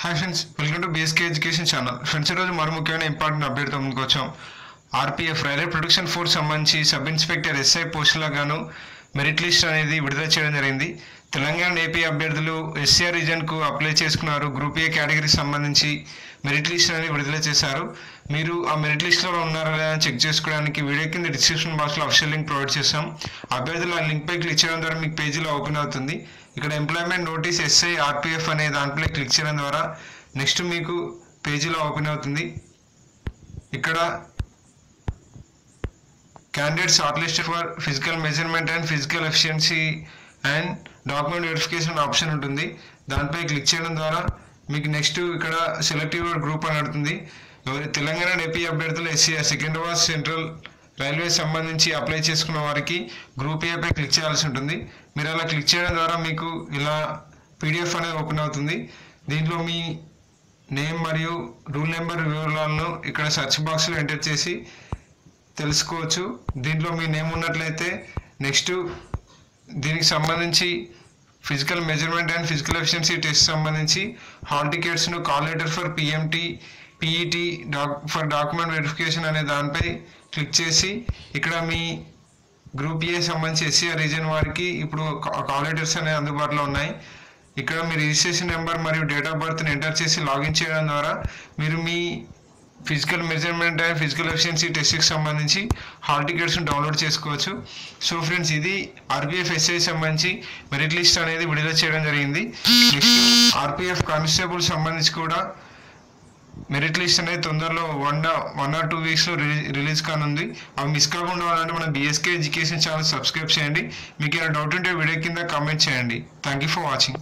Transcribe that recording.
Hi friends, welcome to BSK education channel. Friends, ఈరోజు మరో ముఖ్యమైన ఇంపార్టెంట్ అప్డేట్తో ముందుకు వచ్చాం. ఆర్పీఎఫ్ రైల్వే ప్రొడక్షన్ ఫోర్స్ సంబంధించి సబ్ ఇన్స్పెక్టర్ ఎస్ఐ పోస్టులకు గాను మెరిట్ లిస్ట్ అనేది విడుదల చేయడం జరిగింది. తెలంగాణ ఏపీ అభ్యర్థులు ఎస్సీఆర్ రీజన్కు అప్లై చేసుకున్నారు. గ్రూప్ ఏ కేటగిరీకి సంబంధించి మెరిట్ లిస్ట్ అనేది విడుదల చేశారు. మీరు ఆ మెరిట్ లిస్ట్లో ఉన్నారా లేదా చెక్ చేసుకోవడానికి వీడియో కింద డిస్క్రిప్షన్ బాక్స్లో అఫిషియల్ లింక్ ప్రొవైడ్ చేస్తాం. అభ్యర్థులు ఆ లింక్పై క్లిక్ చేయడం ద్వారా మీకు పేజీలో ఓపెన్ అవుతుంది. ఇక్కడ ఎంప్లాయ్మెంట్ నోటీస్ ఎస్ఐ ఆర్పీఎఫ్ అనే దాంట్లో క్లిక్ చేయడం ద్వారా నెక్స్ట్ మీకు పేజీలో ఓపెన్ అవుతుంది. ఇక్కడ candidates short listed for physical measurement and physical efficiency and document verification option ఉంటుంది. దానిపై క్లిక్ చేయడం ద్వారా మీకు నెక్స్ట్ ఇక్కడ సెలెక్ట్ యువర్ గ్రూప్ అని అడుగుతుంది. తెలంగాణ ఏపీ అభ్యర్థులు ఎస్సీఆర్ సికింద్రాబాద్ సెంట్రల్ రైల్వే సంబంధించి అప్లై చేసుకున్న వారికి గ్రూప్ ఏపై క్లిక్ చేయాల్సి ఉంటుంది. మీరు అలా క్లిక్ చేయడం ద్వారా మీకు ఇలా పీడిఎఫ్ అనేది ఓపెన్ అవుతుంది. దీంట్లో మీ నేమ్ మరియు రూల్ నెంబర్ వివరాలను ఇక్కడ సెర్చ్ బాక్స్లో ఎంటర్ చేసి తెలుసుకోవచ్చు. దీంట్లో మీ నేమ్ ఉన్నట్లయితే నెక్స్ట్ దీనికి సంబంధించి physical measurement and physical efficiency test సంబంధించి హాల్ టికెట్స్ను call letter for PET for document verification అనే దానిపై క్లిక్ చేసి ఇక్కడ మీ గ్రూప్ ఏ సంబంధించి ఎస్సీఆర్ రీజన్ వారికి ఇప్పుడు కాల్ లెటర్స్ అనేవి అందుబాటులో ఉన్నాయి. ఇక్కడ మీ రిజిస్ట్రేషన్ నెంబర్ మరియు డేట్ ఆఫ్ బర్త్ని ఎంటర్ చేసి లాగిన్ చేయడం ద్వారా మీరు మీ physical measurement and physical efficiency టెస్ట్కి సంబంధించి హాల్ టికెట్స్ని డౌన్లోడ్ చేసుకోవచ్చు. సో ఫ్రెండ్స్, ఇది ఆర్పీఎఫ్ ఎస్ఐ సంబంధించి మెరిట్ లిస్ట్ అనేది విడుదల చేయడం జరిగింది. నెక్స్ట్ ఆర్పీఎఫ్ కానిస్టేబుల్ సంబంధించి కూడా మెరిట్ లిస్ట్ అనేది తొందరలో 1 or 2 వీక్స్లో రిలీజ్ కానుంది. అవి మిస్ కాకుండా ఉండాలంటే మన బీఎస్కే ఎడ్యుకేషన్ ఛానల్ సబ్స్క్రైబ్ చేయండి. మీకు ఏమైనా డౌట్ ఉంటే వీడియో కింద కామెంట్ చేయండి. Thank you for watching.